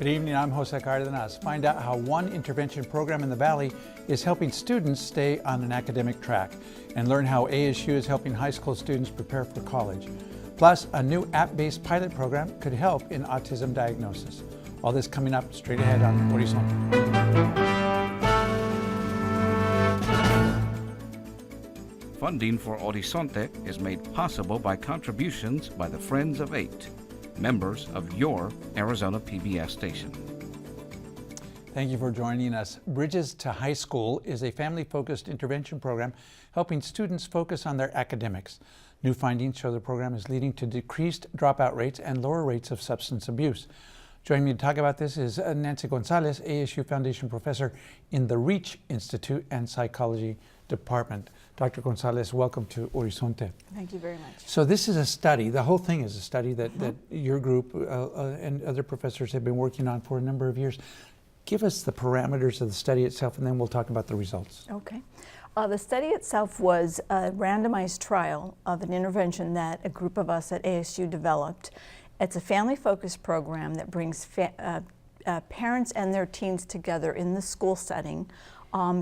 Good evening, I'm Jose Cardenas. Find out how one intervention program in the Valley is helping students stay on an academic track, and learn how ASU is helping high school students prepare for college. Plus, a new app-based pilot program could help in autism diagnosis. All this coming up straight ahead on Horizonte. Funding for Horizonte is made possible by contributions by the Friends of 8, members of your Arizona PBS station. Thank you for joining us. Bridges to High School is a family-focused intervention program helping students focus on their academics. New findings show the program is leading to decreased dropout rates and lower rates of substance abuse. Joining me to talk about this is Nancy Gonzalez, ASU Foundation Professor in the REACH Institute and Psychology Department. Dr. Gonzalez, welcome to Horizonte. Thank you very much. So this is a study, the whole thing is a study that your group and other professors have been working on for a number of years. Give us the parameters of the study itself, and then we'll talk about the results. Okay. The study itself was a randomized trial of an intervention that a group of us at ASU developed. It's a family-focused program that brings parents and their teens together in the school setting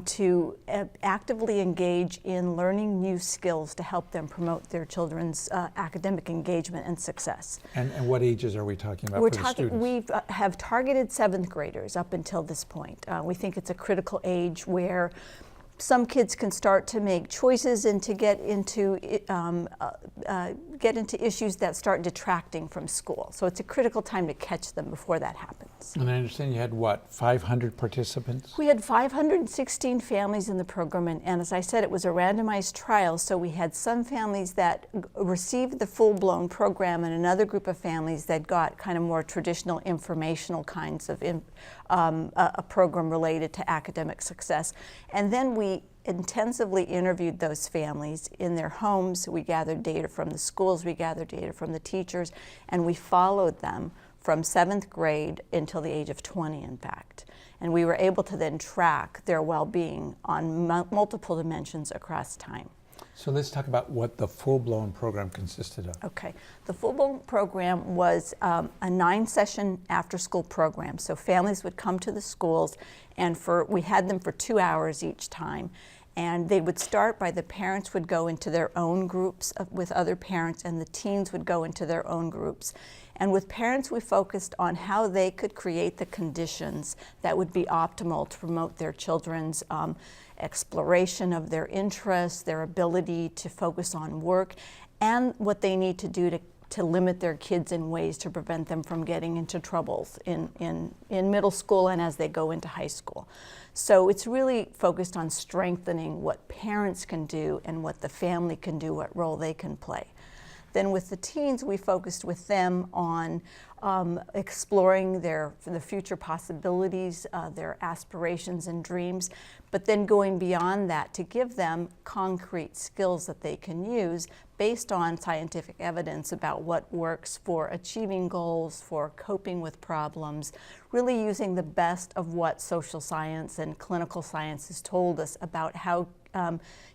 to actively engage in learning new skills to help them promote their children's academic engagement and success. And what ages are we talking about for the students? We have targeted 7th graders up until this point. We think it's a critical age where some kids can start to make choices and to get into issues that start detracting from school. So it's a critical time to catch them before that happens. And I understand you had, what, 500 participants? We had 516 families in the program, and as I said, it was a randomized trial, so we had some families that received the full-blown program and another group of families that got kind of more traditional informational kinds of a program related to academic success. And then we intensively interviewed those families in their homes. We gathered data from the schools, we gathered data from the teachers, and we followed them from 7th grade until the age of 20, in fact. And we were able to then track their well-being on multiple dimensions across time. So let's talk about what the full-blown program consisted of. Okay, the full-blown program was a 9-session after-school program. So families would come to the schools, and we had them for 2 hours each time. And they would start by the parents would go into their own groups with other parents, and the teens would go into their own groups. And with parents, we focused on how they could create the conditions that would be optimal to promote their children's exploration of their interests, their ability to focus on work, and what they need to do to limit their kids in ways to prevent them from getting into troubles in middle school and as they go into high school. So it's really focused on strengthening what parents can do and what the family can do, what role they can play. Then with the teens, we focused with them on exploring the future possibilities, their aspirations and dreams, but then going beyond that to give them concrete skills that they can use based on scientific evidence about what works for achieving goals, for coping with problems, really using the best of what social science and clinical science has told us about how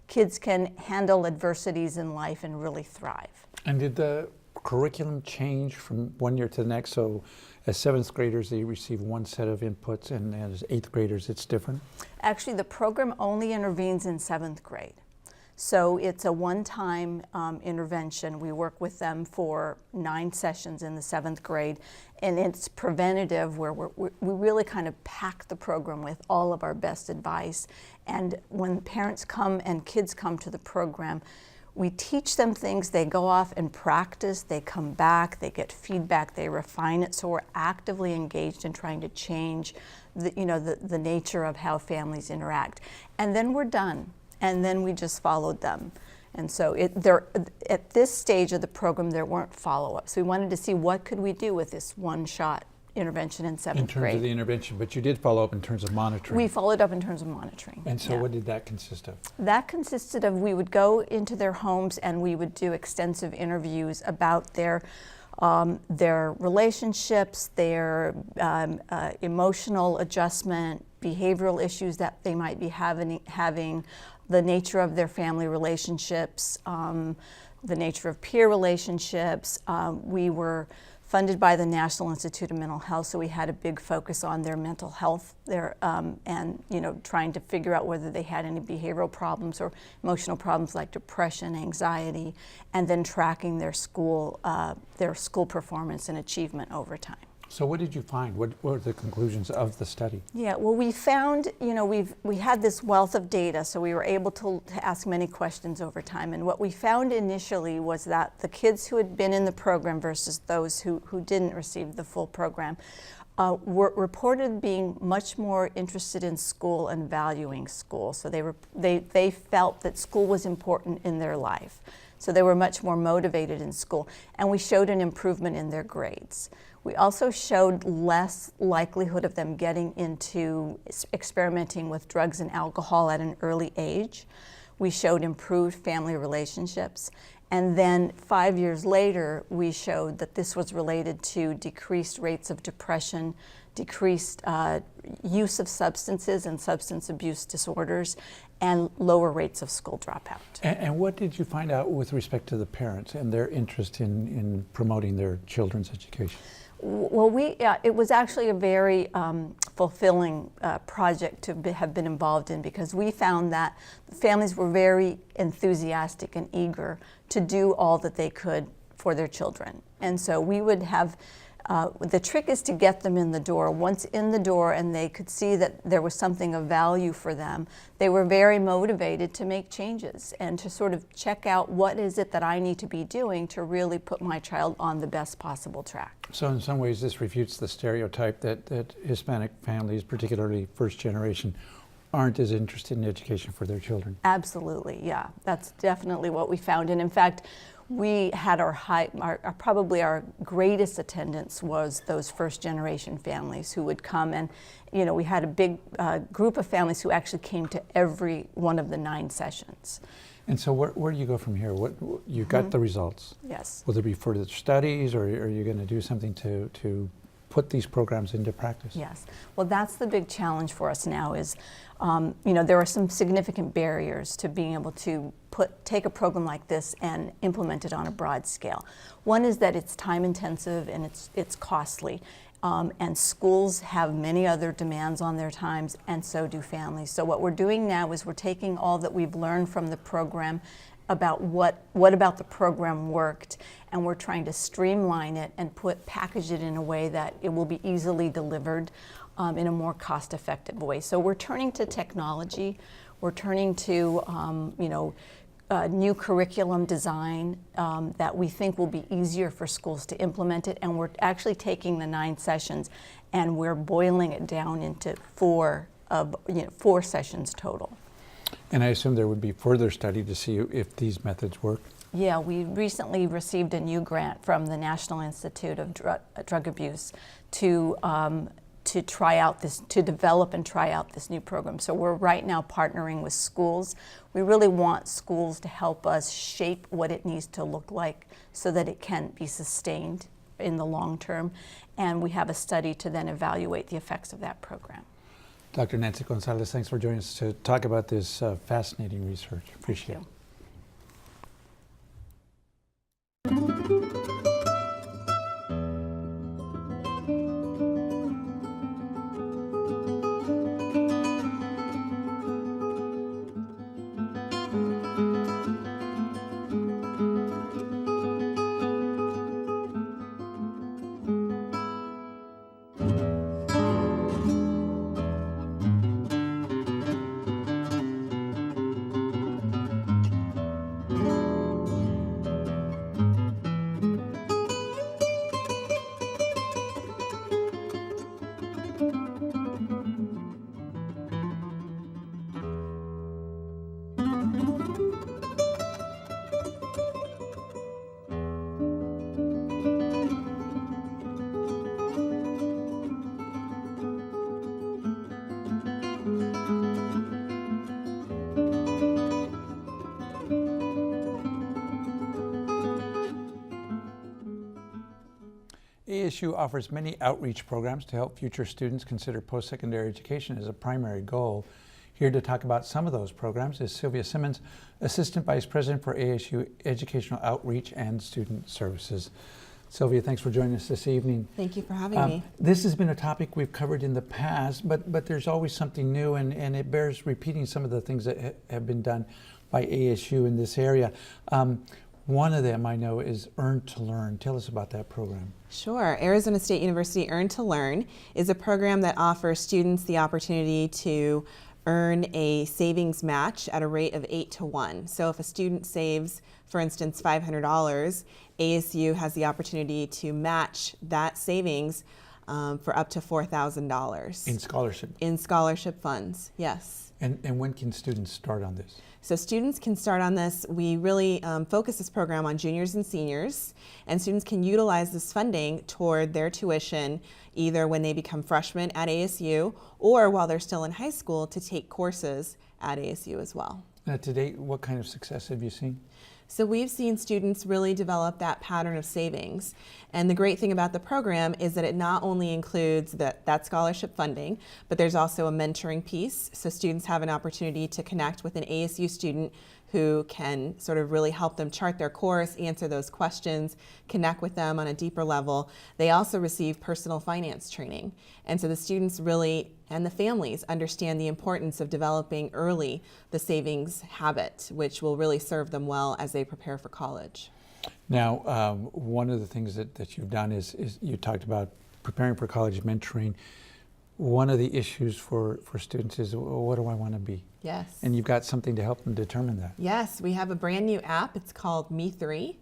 kids can handle adversities in life and really thrive. And did the curriculum change from one year to the next? So as 7th graders, they receive one set of inputs, and as 8th graders, it's different? Actually, the program only intervenes in 7th grade. So it's a one-time intervention. We work with them for 9 sessions in the 7th grade, and it's preventative, where we really kind of pack the program with all of our best advice. And when parents come and kids come to the program, we teach them things, they go off and practice, they come back, they get feedback, they refine it, so we're actively engaged in trying to change the nature of how families interact. And then we're done, and then we just followed them. And so at this stage of the program, there weren't follow-ups. We wanted to see what could we do with this one-shot intervention in 7th grade. In terms of the intervention, but you did follow up in terms of monitoring. We followed up in terms of monitoring. And so what did that consist of? That consisted of, we would go into their homes and we would do extensive interviews about their relationships, their emotional adjustment, behavioral issues that they might be having, the nature of their family relationships, the nature of peer relationships. We were funded by the National Institute of Mental Health, so we had a big focus on their mental health, and trying to figure out whether they had any behavioral problems or emotional problems like depression, anxiety, and then tracking their school performance and achievement over time. So what did you find? What were the conclusions of the study? Yeah, well, we found, we had this wealth of data, so we were able to ask many questions over time. And what we found initially was that the kids who had been in the program versus those who didn't receive the full program were reported being much more interested in school and valuing school. So they felt that school was important in their life. So they were much more motivated in school. And we showed an improvement in their grades. We also showed less likelihood of them getting into experimenting with drugs and alcohol at an early age. We showed improved family relationships. And then 5 years later, we showed that this was related to decreased rates of depression, decreased use of substances and substance abuse disorders, and lower rates of school dropout. And what did you find out with respect to the parents and their interest in promoting their children's education? Well, it was actually a very fulfilling project to have been involved in, because we found that families were very enthusiastic and eager to do all that they could for their children. And so we would have, the trick is to get them in the door. Once in the door and they could see that there was something of value for them, they were very motivated to make changes and to sort of check out what is it that I need to be doing to really put my child on the best possible track. So in some ways this refutes the stereotype that Hispanic families, particularly first generation, aren't as interested in education for their children. Absolutely, yeah. That's definitely what we found. And in fact, we had probably our greatest attendance was those first generation families who would come, and we had a big group of families who actually came to every one of the 9 sessions. And so where do you go from here? You got the results. Yes. Will there be further studies, or are you going to do something to put these programs into practice? Yes. Well, that's the big challenge for us now is, there are some significant barriers to being able to take a program like this and implement it on a broad scale. One is that it's time intensive and it's costly. And schools have many other demands on their times, and so do families. So what we're doing now is we're taking all that we've learned from the program about what about the program worked, and we're trying to streamline it and package it in a way that it will be easily delivered in a more cost-effective way. So we're turning to technology, we're turning to new curriculum design that we think will be easier for schools to implement it, and we're actually taking the 9 sessions and we're boiling it down into 4 sessions total. And I assume there would be further study to see if these methods work? Yeah, we recently received a new grant from the National Institute of Drug Abuse to develop and try out this new program. So we're right now partnering with schools. We really want schools to help us shape what it needs to look like so that it can be sustained in the long term. And we have a study to then evaluate the effects of that program. Dr. Nancy Gonzalez, thanks for joining us to talk about this fascinating research. Appreciate it. ASU offers many outreach programs to help future students consider post-secondary education as a primary goal. Here to talk about some of those programs is Sylvia Simmons, Assistant Vice President for ASU Educational Outreach and Student Services. Sylvia, thanks for joining us this evening. Thank you for having me. This has been a topic we've covered in the past, but there's always something new, and it bears repeating some of the things that have been done by ASU in this area. One of them I know is Earn to Learn. Tell us about that program. Sure. Arizona State University Earn to Learn is a program that offers students the opportunity to earn a savings match at a rate of 8-to-1. So if a student saves, for instance, $500, ASU has the opportunity to match that savings for up to $4,000. In scholarship. In scholarship funds, yes. And when can students start on this? So students can start on this. We really focus this program on juniors and seniors, and students can utilize this funding toward their tuition either when they become freshmen at ASU or while they're still in high school to take courses at ASU as well. Now, to date, what kind of success have you seen? So we've seen students really develop that pattern of savings. And the great thing about the program is that it not only includes that scholarship funding, but there's also a mentoring piece. So students have an opportunity to connect with an ASU student who can sort of really help them chart their course, answer those questions, connect with them on a deeper level. They also receive personal finance training. And so the students really, and the families, understand the importance of developing early the savings habit, which will really serve them well as they prepare for college. Now, one of the things that you've done is you talked about preparing for college mentoring. One of the issues for students is, well, what do I want to be? Yes. And you've got something to help them determine that. Yes, we have a brand new app. It's called Me3.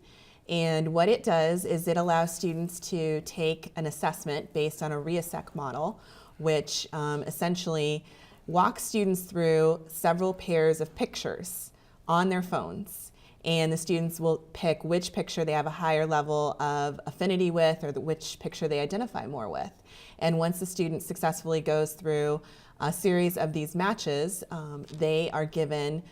And what it does is it allows students to take an assessment based on a RIASEC model, which essentially walks students through several pairs of pictures on their phones. And the students will pick which picture they have a higher level of affinity with or which picture they identify more with. And once the student successfully goes through a series of these matches, they are given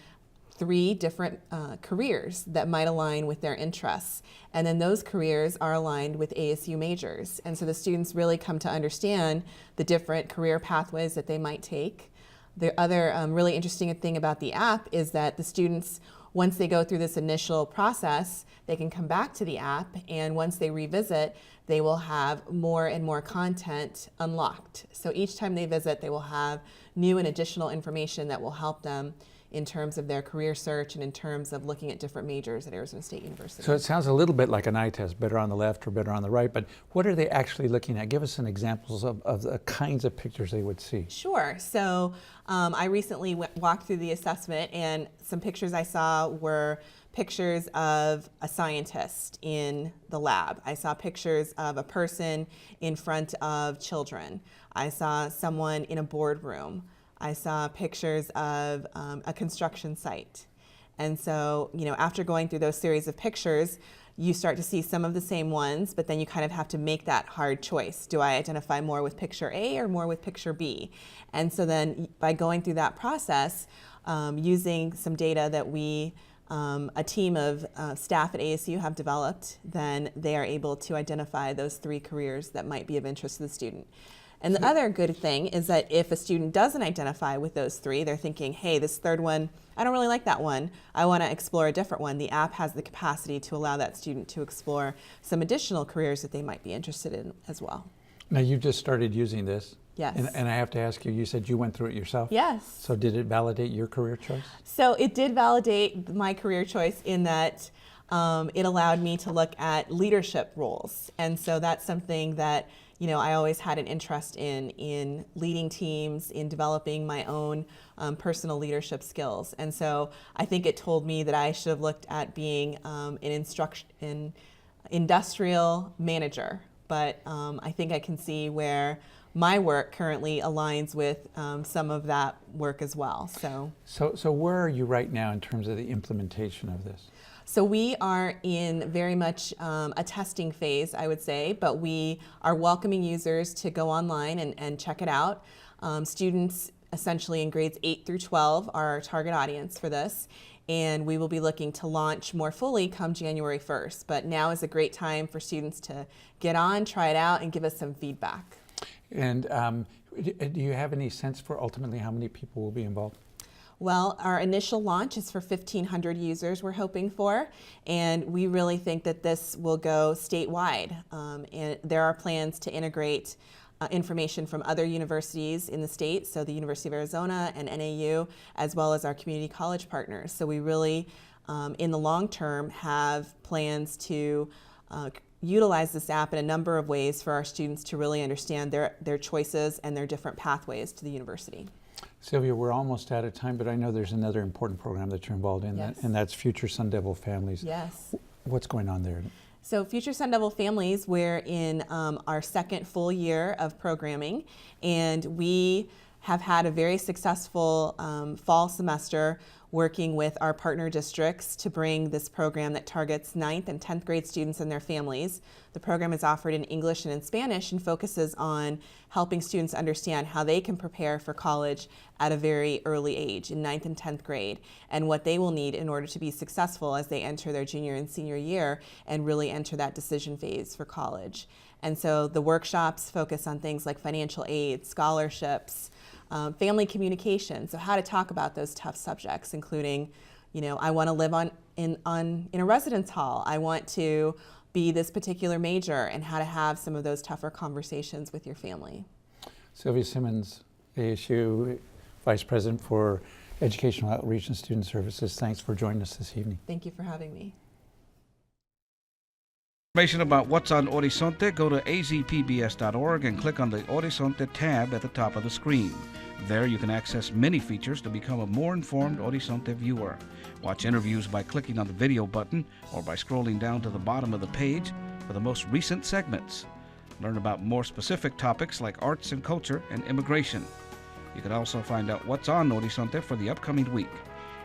3 different careers that might align with their interests. And then those careers are aligned with ASU majors. And so the students really come to understand the different career pathways that they might take. The other really interesting thing about the app is that the students, once they go through this initial process, they can come back to the app, and once they revisit, they will have more and more content unlocked. So each time they visit, they will have new and additional information that will help them in terms of their career search and in terms of looking at different majors at Arizona State University. So it sounds a little bit like an eye test, better on the left or better on the right, but what are they actually looking at? Give us some examples of the kinds of pictures they would see. Sure. So I recently walked through the assessment, and some pictures I saw were pictures of a scientist in the lab. I saw pictures of a person in front of children. I saw someone in a boardroom. I saw pictures of a construction site. And so, you know, after going through those series of pictures, you start to see some of the same ones, but then you kind of have to make that hard choice. Do I identify more with picture A or more with picture B? And so then by going through that process, using some data that a team of staff at ASU have developed, then they are able to identify those 3 careers that might be of interest to the student. And the other good thing is that if a student doesn't identify with those 3, they're thinking, hey, this 3rd one, I don't really like that one. I want to explore a different one. The app has the capacity to allow that student to explore some additional careers that they might be interested in as well. Now, you just started using this. Yes. And I have to ask you, you said you went through it yourself? Yes. So did it validate your career choice? So it did validate my career choice in that it allowed me to look at leadership roles. And so that's something that, you know, I always had an interest in leading teams, in developing my own personal leadership skills. And so I think it told me that I should have looked at being an industrial manager. But I think I can see where my work currently aligns with some of that work as well. So where are you right now in terms of the implementation of this? So we are in very much a testing phase, I would say, but we are welcoming users to go online and check it out. Students essentially in grades 8 through 12 are our target audience for this, and we will be looking to launch more fully come January 1st. But now is a great time for students to get on, try it out, and give us some feedback. And do you have any sense for ultimately how many people will be involved? Well, our initial launch is for 1,500 users we're hoping for, and we really think that this will go statewide. And there are plans to integrate information from other universities in the state, so the University of Arizona and NAU, as well as our community college partners. So we really, in the long term, have plans to utilize this app in a number of ways for our students to really understand their choices and their different pathways to the university. Sylvia, we're almost out of time, but I know there's another important program that you're involved in, Yes. and that's Future Sun Devil Families. Yes. What's going on there? So Future Sun Devil Families, we're in our second full year of programming, and we have had a very successful fall semester working with our partner districts to bring this program that targets 9th and 10th grade students and their families. The program is offered in English and in Spanish and focuses on helping students understand how they can prepare for college at a very early age, in 9th and 10th grade, and what they will need in order to be successful as they enter their junior and senior year and really enter that decision phase for college. And so the workshops focus on things like financial aid, scholarships, family communication, so how to talk about those tough subjects, including, you know, I want to live in a residence hall, I want to be this particular major, and how to have some of those tougher conversations with your family. Sylvia Simmons, ASU Vice President for Educational Outreach and Student Services, thanks for joining us this evening. Thank you for having me. Information about what's on Horizonte, go to azpbs.org and click on the Horizonte tab at the top of the screen. There you can access many features to become a more informed Horizonte viewer. Watch interviews by clicking on the video button or by scrolling down to the bottom of the page for the most recent segments. Learn about more specific topics like arts and culture and immigration. You can also find out what's on Horizonte for the upcoming week.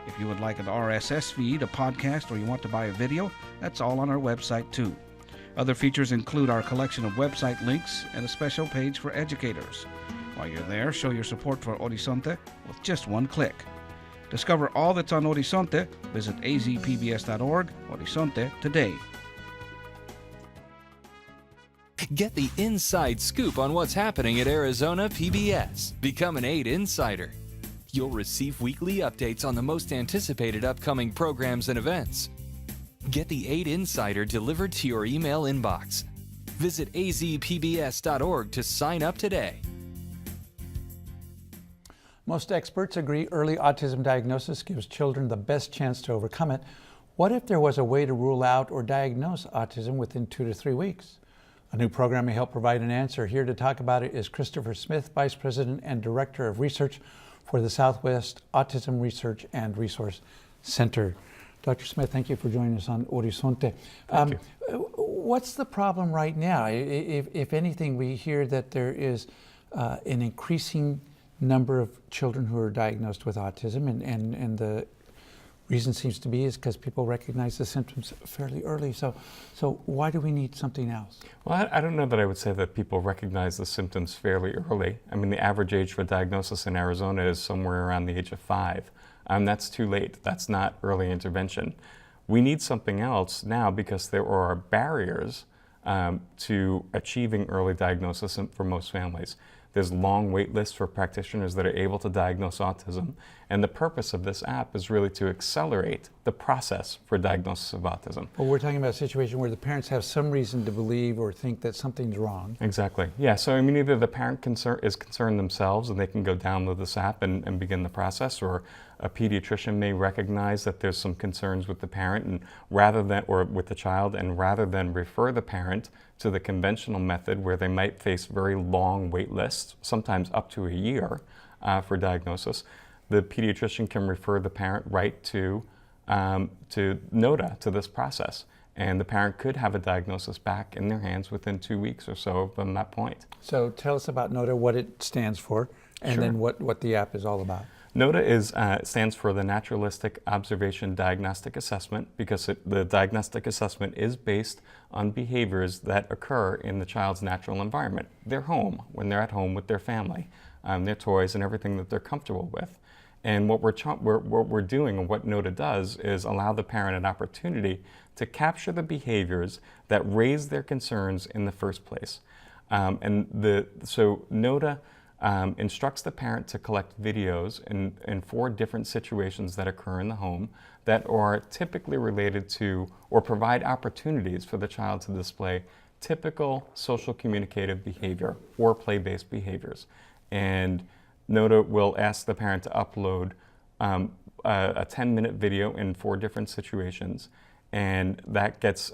If you would like an RSS feed, a podcast, or you want to buy a video, that's all on our website too. Other features include our collection of website links and a special page for educators. While you're there, show your support for Horizonte with just one click. Discover all that's on Horizonte. Visit azpbs.org, Horizonte today. Get the inside scoop on what's happening at Arizona PBS. Become an 8 Insider. You'll receive weekly updates on the most anticipated upcoming programs and events. Get the 8 Insider delivered to your email inbox. Visit azpbs.org to sign up today. Most experts agree early autism diagnosis gives children the best chance to overcome it. What if there was a way to rule out or diagnose autism within 2 to 3 weeks? A new program may help provide an answer. Here to talk about it is Christopher Smith, Vice President and Director of Research for the Southwest Autism Research and Resource Center. Dr. Smith, thank you for joining us on Horizonte. Thank you. What's the problem right now? If anything, we hear that there is an increasing number of children who are diagnosed with autism, and the reason seems to be is because people recognize the symptoms fairly early. So why do we need something else? Well, I don't know that I would say that people recognize the symptoms fairly early. I mean, the average age for diagnosis in Arizona is somewhere around the age of 5. That's too late. That's not early intervention. We need something else now because there are barriers to achieving early diagnosis for most families. There's long wait lists for practitioners that are able to diagnose autism. And the purpose of this app is really to accelerate the process for diagnosis of autism. Well, we're talking about a situation where the parents have some reason to believe or think that something's wrong. Exactly. Yeah, so I mean, either the parent is concerned themselves and they can go download this app and begin the process, or a pediatrician may recognize that there's some concerns with the parent and or with the child, and rather than refer the parent to the conventional method where they might face very long wait lists, sometimes up to a year for diagnosis, the pediatrician can refer the parent right to NODA, to this process. And the parent could have a diagnosis back in their hands within 2 weeks or so from that point. So tell us about NODA, what it stands for, and Sure. then what the app is all about. NODA stands for the Naturalistic Observation Diagnostic Assessment, because the diagnostic assessment is based on behaviors that occur in the child's natural environment, their home, when they're at home with their family, their toys and everything that they're comfortable with. And what we're doing, and what NODA does, is allow the parent an opportunity to capture the behaviors that raise their concerns in the first place. So NODA instructs the parent to collect videos in 4 different situations that occur in the home that are typically related to or provide opportunities for the child to display typical social communicative behavior or play-based behaviors. And NOTA will ask the parent to upload a 10-minute video in 4 different situations, and that gets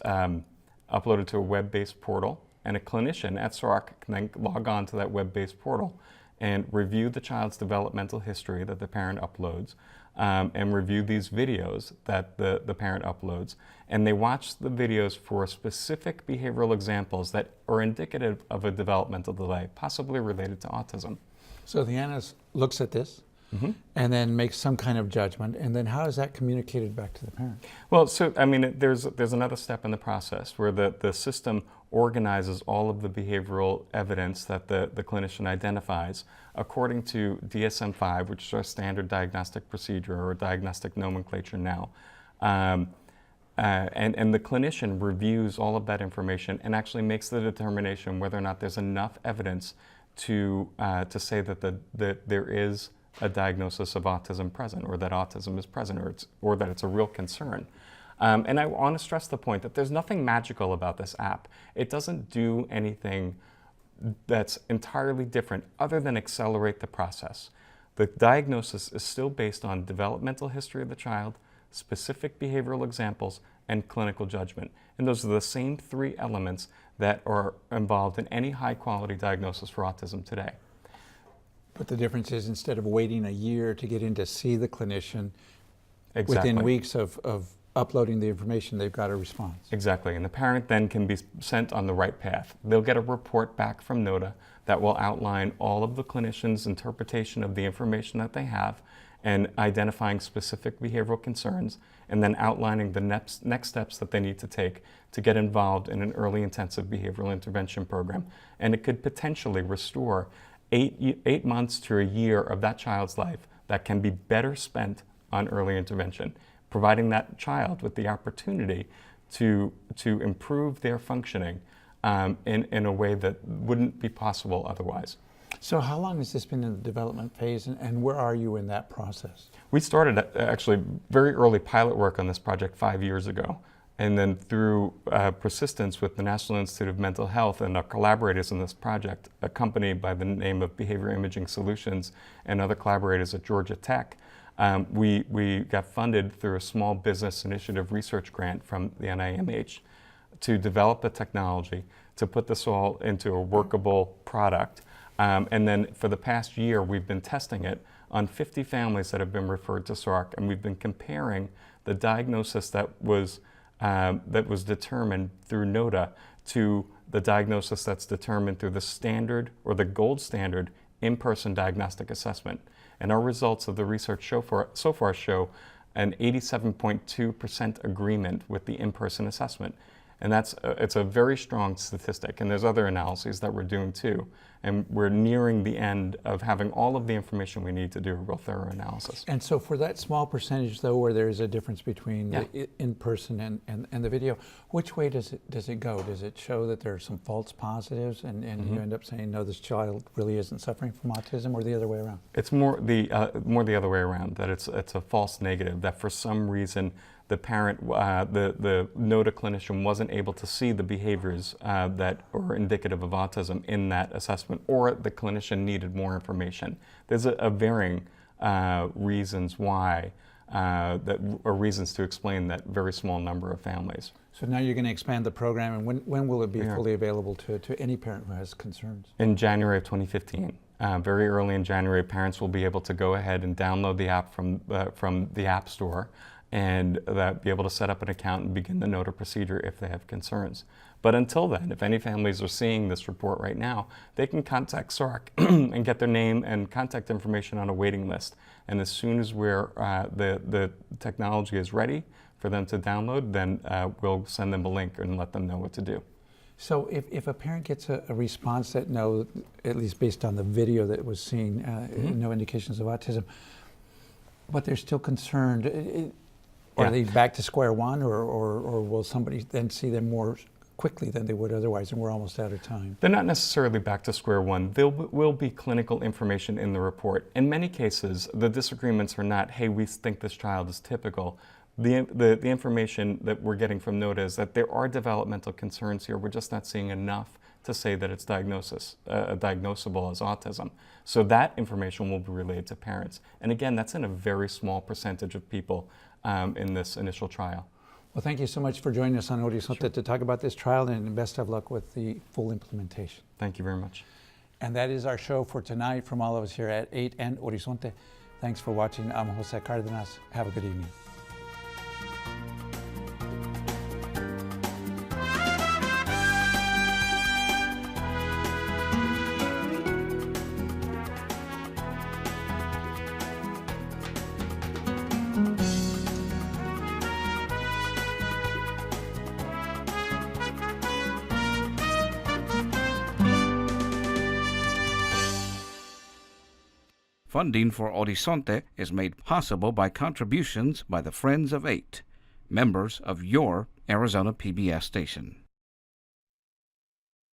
uploaded to a web-based portal, and a clinician at SORC can then log on to that web-based portal and review the child's developmental history that the parent uploads, and review these videos that the parent uploads. And they watch the videos for specific behavioral examples that are indicative of a developmental delay, possibly related to autism. So the analyst looks at this and then makes some kind of judgment, and then how is that communicated back to the parent? Well, so I mean, there's another step in the process where the system organizes all of the behavioral evidence that the clinician identifies according to DSM-5, which is our standard diagnostic procedure or diagnostic nomenclature now. And the clinician reviews all of that information and actually makes the determination whether or not there's enough evidence to say that there is a diagnosis of autism present, or that autism is present, or that it's a real concern. And I want to stress the point that there's nothing magical about this app. It doesn't do anything that's entirely different other than accelerate the process. The diagnosis is still based on developmental history of the child, specific behavioral examples, and clinical judgment. And those are the same 3 elements that are involved in any high-quality diagnosis for autism today. But the difference is, instead of waiting a year to get in to see the clinician, Exactly. within weeks of uploading the information, they've got a response. Exactly, and the parent then can be sent on the right path. They'll get a report back from NOTA that will outline all of the clinician's interpretation of the information that they have and identifying specific behavioral concerns, and then outlining the next steps that they need to take to get involved in an early intensive behavioral intervention program. And it could potentially restore 8 months to a year of that child's life that can be better spent on early intervention, providing that child with the opportunity to improve their functioning in a way that wouldn't be possible otherwise. So how long has this been in the development phase, and where are you in that process? We started actually very early pilot work on this project 5 years ago. And then through persistence with the National Institute of Mental Health and our collaborators in this project, a company by the name of Behavior Imaging Solutions and other collaborators at Georgia Tech, we got funded through a small business initiative research grant from the NIMH to develop a technology to put this all into a workable product. And then for the past year, we've been testing it on 50 families that have been referred to SORC, and we've been comparing the diagnosis that was determined through NOTA to the diagnosis that's determined through the standard or the gold standard in-person diagnostic assessment. And our results of the research so far show an 87.2% agreement with the in-person assessment. And it's a very strong statistic, and there's other analyses that we're doing too. And we're nearing the end of having all of the information we need to do a real thorough analysis. And so for that small percentage, though, where there is a difference between the in-person and the video, which way does it go? Does it show that there are some false positives, and you end up saying, no, this child really isn't suffering from autism, or the other way around? It's more the other way around, that it's a false negative, that for some reason the parent, the NOTA clinician wasn't able to see the behaviors that are indicative of autism in that assessment, or the clinician needed more information. There's a varying reasons why, or reasons to explain that very small number of families. So now you're going to expand the program, and when will it be fully available to any parent who has concerns? In January of 2015. Very early in January, parents will be able to go ahead and download the app from the App Store, and be able to set up an account and begin the NOTA procedure if they have concerns. But until then, if any families are seeing this report right now, they can contact SORC and get their name and contact information on a waiting list. And as soon as the technology is ready for them to download, then we'll send them a link and let them know what to do. So if a parent gets a response that no, at least based on the video that was seen, no indications of autism, but they're still concerned, are they back to square one, or will somebody then see them more quickly than they would otherwise, and we're almost out of time. They're not necessarily back to square one. There will be clinical information in the report. In many cases, the disagreements are not, hey, we think this child is typical. The information that we're getting from NOTA is that there are developmental concerns here. We're just not seeing enough to say that it's diagnosable as autism. So that information will be relayed to parents. And again, that's in a very small percentage of people in this initial trial. Well, thank you so much for joining us on Horizonte to talk about this trial, and best of luck with the full implementation. Thank you very much. And that is our show for tonight from all of us here at 8 and Horizonte. Thanks for watching. I'm Jose Cardenas. Have a good evening. Funding for Horizonte is made possible by contributions by the Friends of 8, members of your Arizona PBS station.